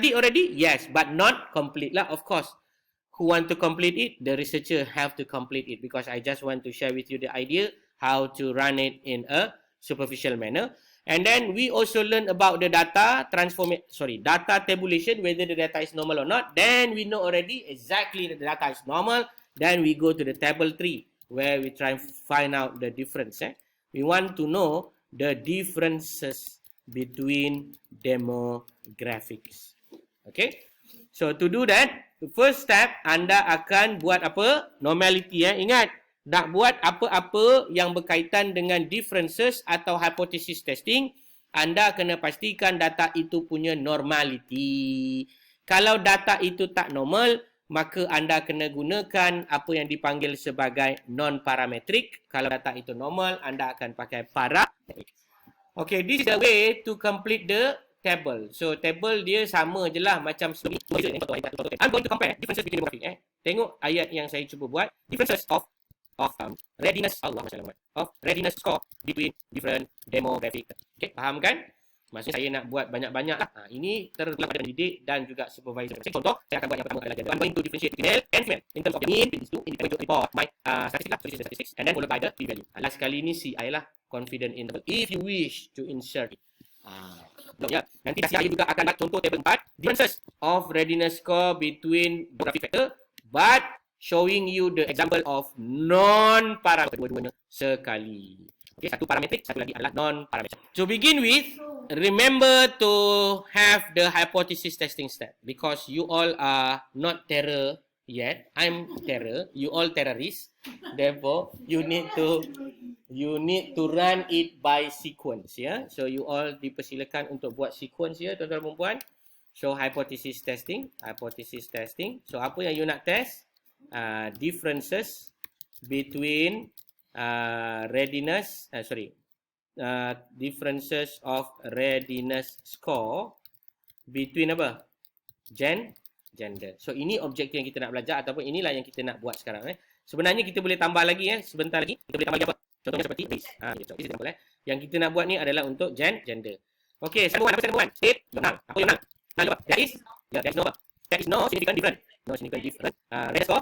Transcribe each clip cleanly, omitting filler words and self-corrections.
did already? Yes, but not complete lah, of course. Who want to complete it? The researcher have to complete it because I just want to share with you the idea how to run it in a superficial manner. And then we also learn about the data data tabulation, whether the data is normal or not. Then we know already exactly that the data is normal. Then we go to the table 3 where we try and find out the difference. We want to know the differences between demographics. Okay. So to do that, the first step anda akan buat apa? Normality. Ingat, nak buat apa-apa yang berkaitan dengan differences atau hypothesis testing, anda kena pastikan data itu punya normality. Kalau data itu tak normal, maka anda kena gunakan apa yang dipanggil sebagai non-parametric. Kalau data itu normal, anda akan pakai parametric. Okay, this is the way to complete the table. So table dia sama je lah macam sebelum ni. I'm going to compare differences between demographic. Tengok ayat yang saya cuba buat. Differences of readiness readiness score between different demographic. Okay, faham kan? Maksudnya saya nak buat banyak-banyak lah. Ini terlepas pada pendidik dan juga supervisor. Contoh, saya akan buat yang pertama adalah I'm going to differentiate between male and female in terms of the mean, these two independent report my statistics and then followed by the p-value. Last kali ni CI lah, confident interval. If you wish to insert it. Ya. Nanti saya juga akan buat contoh table 4, differences of readiness score between demographic factor, but showing you the example of non-parametric, dua-duanya sekali. Okay, satu parametric, satu lagi adalah non-parametric. To begin with, remember to have the hypothesis testing step because you all are not terror yet. I'm terror, you all terrorists. Therefore, you need to run it by sequence, ya. So you all dipersilakan untuk buat sequence, ya, tuan-tuan dan puan-puan. So hypothesis testing. So apa yang you nak test? Differences between differences of readiness score between apa? Gender. So ini objektif yang kita nak belajar ataupun inilah yang kita nak buat sekarang. Sebenarnya kita boleh tambah lagi, sebentar lagi. Kita boleh tambah lagi apa? Contohnya seperti race. This is example. Yang kita nak buat ni adalah untuk gender. Okay, apa number 1? State your null. Apa your null? Null apa? There is no significant difference. Readiness score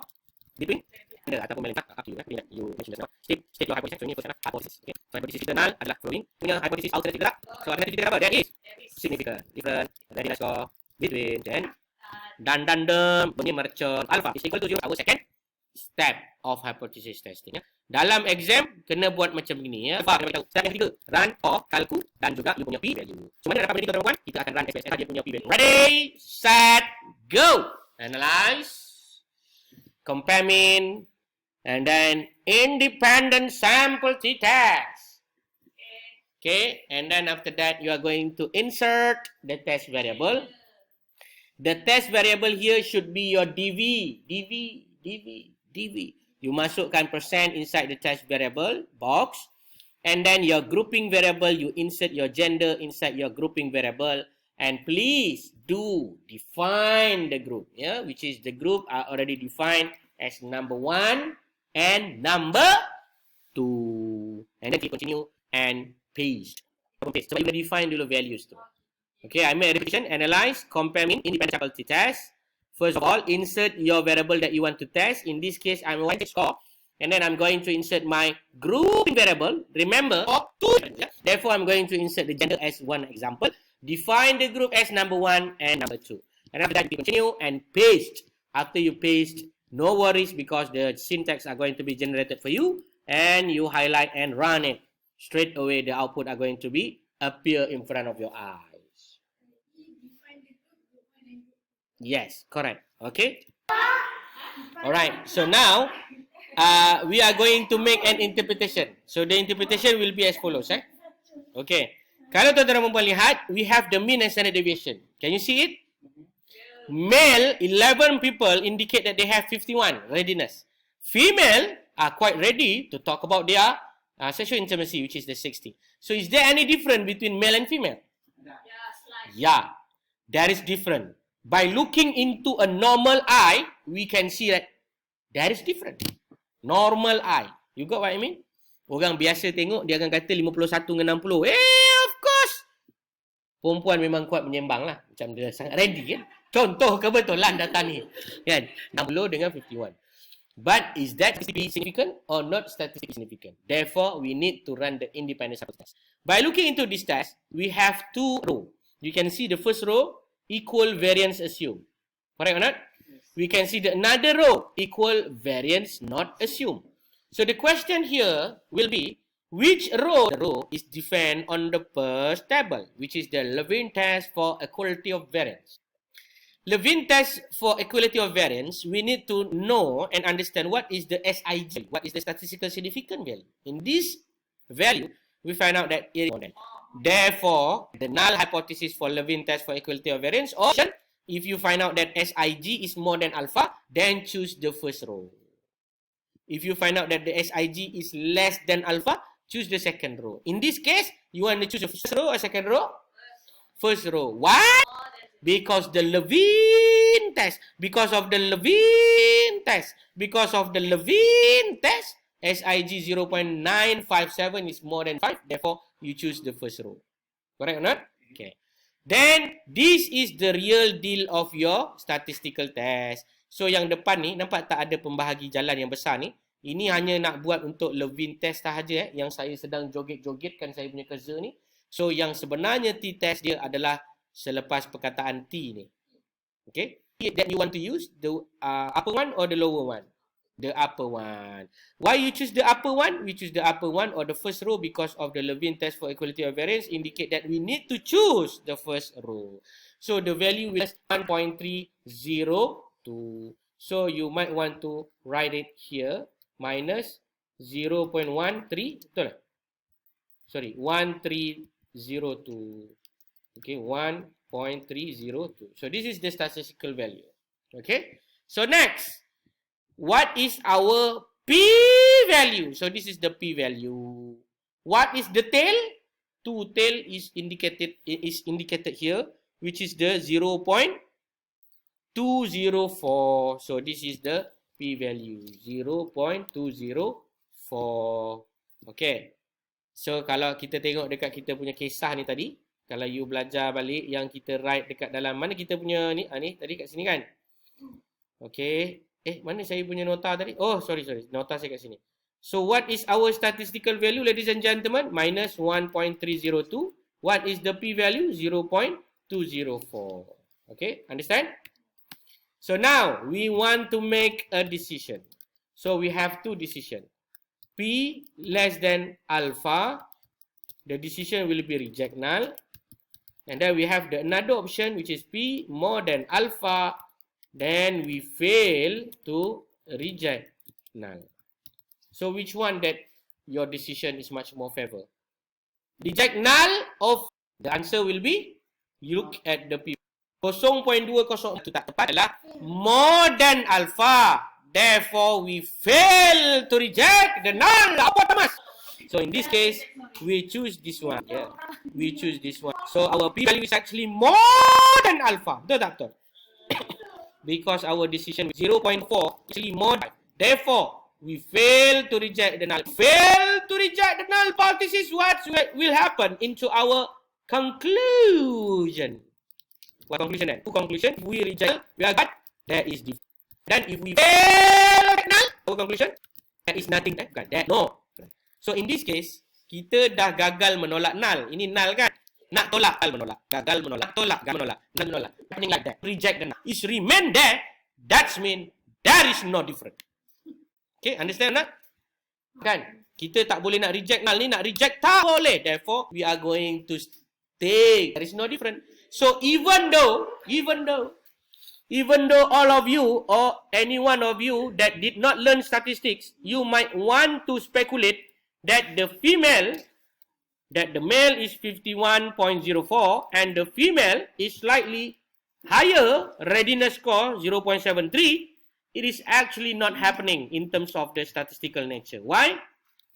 between gender ataupun melengkap up to you. You mention that. State your hypothesis. So ini adalah hypothesis. Okay. So hypothesis kita null adalah following. Punya hypothesis alternative kita. So alternative kita apa? There is significant difference readiness score between gender dan bunyi mercon alpha is equal to 0. Our second step of hypothesis testing. Dalam exam kena buat macam begini, ya. Alpha kena beritahu. Step yang ketiga, run or kalku dan juga you punya p value. So mana dapat pendidik tuan-tuan? Kita akan run SPSS dia punya p value. Ready, set, go. Analyze, compare mean, and then independent sample t-test. Okay, and then after that you are going to insert the test variable. The test variable here should be your DV. You masukkan percent inside the test variable box. And then your grouping variable, you insert your gender inside your grouping variable. And please do define the group, which is the group are already defined as number 1 and number 2. And then you continue and paste. So you define dulu values tu. Okay, I made a repetition. Analyze, compare mean, independent sample t-test. First of all, insert your variable that you want to test. In this case, I'm going to score. And then I'm going to insert my grouping variable. Remember, therefore, I'm going to insert the gender as one example. Define the group as number 1 and number 2. And after that, you continue and paste. After you paste, no worries because the syntax are going to be generated for you. And you highlight and run it. Straight away, the output are going to be appear in front of your eyes. Yes, correct. Okay. Alright. So now we are going to make an interpretation. So the interpretation will be as follows. Okay. Kalau tuan-tuan melihat, we have the mean and standard deviation. Can you see it? Male, 11 people indicate that they have 51 readiness. Female are quite ready to talk about their sexual intimacy, which is the 60. So is there any difference between male and female? Yeah, there is different. By looking into a normal eye, we can see that there is different. Normal eye. You got what I mean? Orang biasa tengok, dia akan kata 51 dengan 60. Of course. Perempuan memang kuat menyembang lah. Macam dia sangat ready kan. Contoh kebetulan data ni. Kan? 60 dengan 51. But is that statistically significant or not statistically significant? Therefore, we need to run the independent sample test. By looking into this test, we have two rows. You can see the first row, equal variance assumed. Correct or not? We can see the another row, equal variance not assumed. So the question here will be, which row is defined on the first table, which is the Levene test for equality of variance. Levene test for equality of variance, we need to know and understand what is the SIG, what is the statistical significant value. In this value, we find out that it is more than. Therefore, the null hypothesis for Levene test for equality of variance, or if you find out that SIG is more than alpha, then choose the first row. If you find out that the SIG is less than alpha, choose the second row. In this case, you want to choose the first row or second row? First row. Why? Because the Levene test. Because of the Levene test. Because of the Levene test, SIG 0.957 is more than 5. Therefore, you choose the first row. Correct or not? Okay. Then, this is the real deal of your statistical test. So, yang depan ni, nampak tak ada pembahagi jalan yang besar ni? Ini hanya nak buat untuk Levene test sahaja yang saya sedang joget-jogetkan saya punya cursor ni. So, yang sebenarnya t-test dia adalah selepas perkataan T ni. Okay. That you want to use, the upper one or the lower one? The upper one. Why you choose the upper one? We choose the upper one or the first row because of the Levene test for equality of variance indicate that we need to choose the first row. So, the value is 1.302. So, you might want to write it here. Minus 0.13. Betul? Sorry, 1302. Okay, 1.302. So this is the statistical value. Okay. So next, what is our p-value? So this is the p-value. What is the tail? Two tail is indicated here, which is the 0.204. So this is the p-value 0.204. Okay. So kalau kita tengok dekat kita punya kisah ni tadi, kalau you belajar balik yang kita write dekat dalam mana kita punya ni, ni tadi kat sini kan. Okay. Mana saya punya nota tadi? Oh, sorry. Nota saya kat sini. So what is our statistical value, ladies and gentlemen? Minus 1.302. What is the p-value? 0.204. Okay, understand? So now we want to make a decision. So we have two decisions. P less than alpha, the decision will be reject null. And then we have another option which is P more than alpha, then we fail to reject null. So which one that your decision is much more favor? Reject null of the answer will be, you look at the P. 0.20 itu tak tepat adalah more than alpha. Therefore, we fail to reject the null. Apa Thomas? So in this case, we choose this one. Yeah, we choose this one. So our p-value is actually more than alpha. Betul tak betul? Because our decision is 0.4 actually more than. Therefore, we fail to reject the null. Fail to reject the null hypothesis. What will happen into our conclusion? What conclusion then? To conclusion, if we reject, we are got that is different. Then if we fail to null, our conclusion, that is nothing. Got that? No. So in this case, kita dah gagal menolak null. Ini null kan? Nak tolak, gagal menolak. Gagal menolak, tolak, gagal menolak. Null menolak. Nothing like that. Reject the null. Is remain there. That means there is no different. Okay, understand tak? Kan? Kita tak boleh nak reject null ni, nak reject tak boleh. Therefore, we are going to take. There is no different. So even though all of you or any one of you that did not learn statistics, you might want to speculate that the male is 51.04 and the female is slightly higher, readiness score 0.73, it is actually not happening in terms of the statistical nature. Why?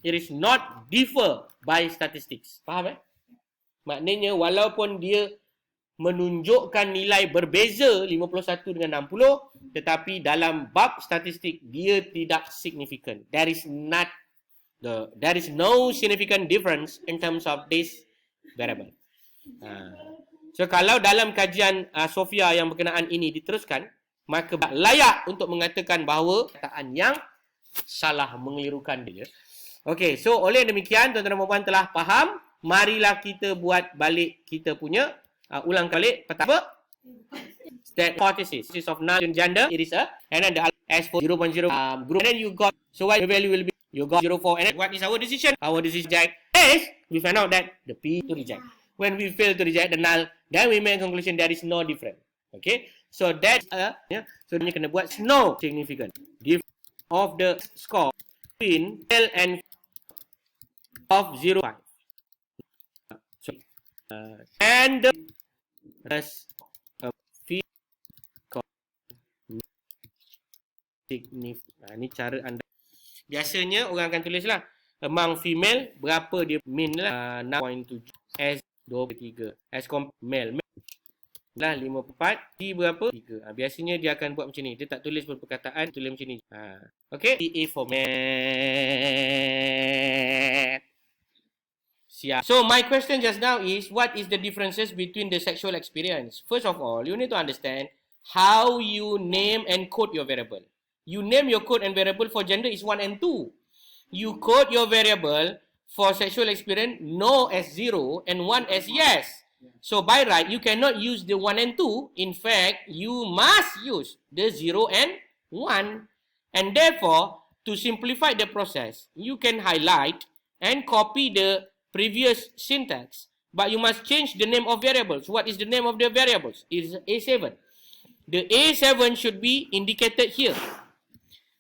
It is not differ by statistics. Faham Maknanya walaupun dia menunjukkan nilai berbeza 51 dengan 60, tetapi dalam bab statistik dia tidak signifikan. There is no significant difference in terms of this variable. So kalau dalam kajian Sofia yang berkenaan ini diteruskan, maka layak untuk mengatakan bahawa kataan yang salah, mengelirukan dia. Okey, so oleh demikian tuan-tuan dan puan telah faham. Marilah kita buat balik kita punya ulang balik pertama that hypothesis of null gender it is a, and then the as for 0.0 group, and then you got, so what the value will be, you got 0.4, and then what is our decision? Our decision is we find out that the P to reject. When we fail to reject the null, then we make a conclusion there is no difference. Okay, so that's so you kena buat no significant difference of the score between L and of 0.5. So, and the rest of significant. Ini cara anda. Biasanya orang akan tulislah among female berapa dia min lah 6.7 S 23 S male lah 54 D berapa 3. Biasanya dia akan buat macam ni. Dia tak tulis perkataan, tulis macam ni. Okey, A for math. Siap. So my question just now is, what is the differences between the sexual experience? First of all, you need to understand how you name and code your variable. You name your code and variable for gender is 1 and 2. You code your variable for sexual experience no as 0 and 1 as yes. So by right, you cannot use the 1 and 2. In fact, you must use the 0 and 1. And therefore, to simplify the process, you can highlight and copy the previous syntax. But you must change the name of variables. What is the name of the variables? It is A7. The A7 should be indicated here.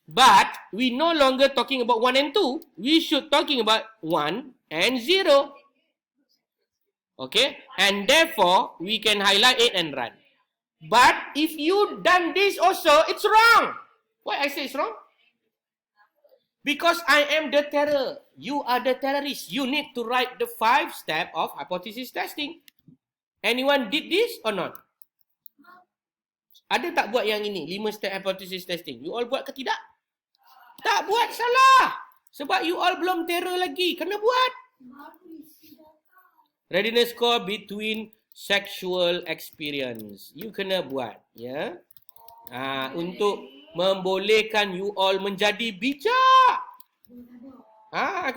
But we no longer talking about 1 and 2. We should talking about 1 and 0. Okay? And therefore, we can highlight it and run. But if you done this also, it's wrong. Why I say it's wrong? Because I am the terror. You are the terrorist. You need to write the 5 step of hypothesis testing. Anyone did this or not? Ada tak buat yang ini? 5 step hypothesis testing. You all buat ke tidak? Tak buat, salah. Sebab you all belum terror lagi. Kena buat. Readiness score between sexual experience. You kena buat. Ya. Untuk membolehkan you all menjadi bijak.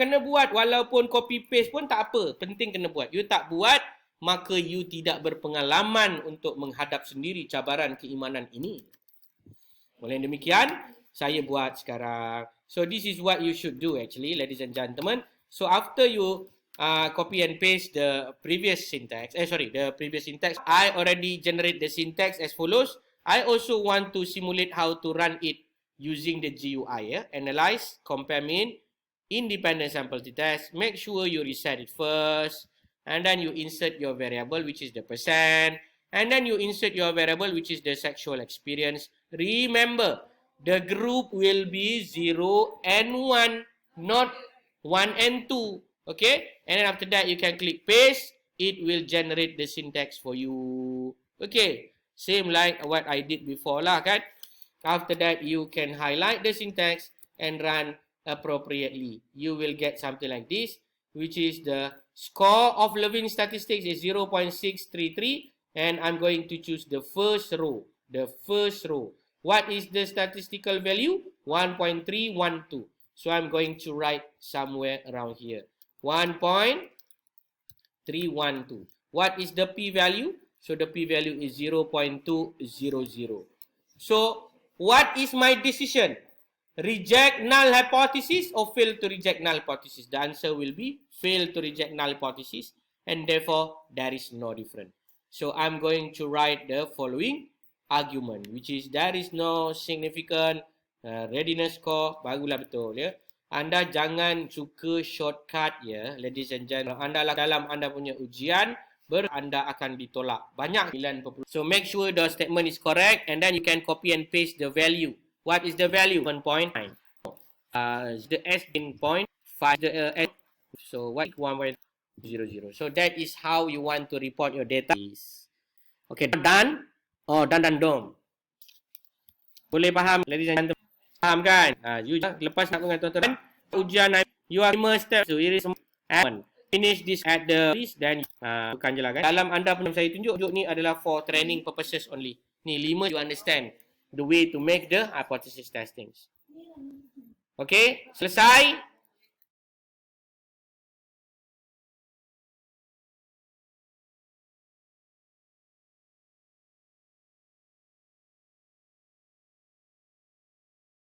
Kena buat. Walaupun copy paste pun tak apa. Penting kena buat. You tak buat, maka you tidak berpengalaman untuk menghadap sendiri cabaran keimanan ini. Oleh demikian, saya buat sekarang. So this is what you should do actually, ladies and gentlemen. So after you copy and paste the previous syntax, I already generate the syntax as follows. I also want to simulate how to run it using the GUI. Analyze, compare mean, independent sample t-test. Make sure you reset it first. And then you insert your variable, which is the percent. And then you insert your variable, which is the sexual experience. Remember, the group will be 0 and 1, not 1 and 2. Okay? And then after that, you can click paste. It will generate the syntax for you. Okay? Same like what I did before lah, kan? After that, you can highlight the syntax and run appropriately. You will get something like this, which is the score of Levin statistics is 0.633. And I'm going to choose the first row. The first row. What is the statistical value? 1.312. So I'm going to write somewhere around here. 1.312. What is the p-value? So the p-value is 0.200. So what is my decision? Reject null hypothesis or fail to reject null hypothesis? The answer will be fail to reject null hypothesis, and therefore there is no difference. So I'm going to write the following argument, which is there is no significant readiness score. Bagulah betul ya. Anda jangan suka shortcut ya, ladies and gentlemen. Anda dalam anda punya ujian anda akan ditolak banyak 9%. So make sure the statement is correct, and then you can copy and paste the value. What is the value? 1.9. The S in 0.5. The S. So what 1.00. So that is how you want to report your data. Okay, done. Oh, dan dom. Boleh faham, ladies and gentlemen? Faham kan? You lepas nak dengan tuan-tuan ujian, you are 5 steps. So it is 1. finish this at the list, then bukan je lah kan. Dalam anda pun saya tunjuk ni adalah for training purposes only. Ni 5 you understand the way to make the hypothesis testings. Okay, selesai.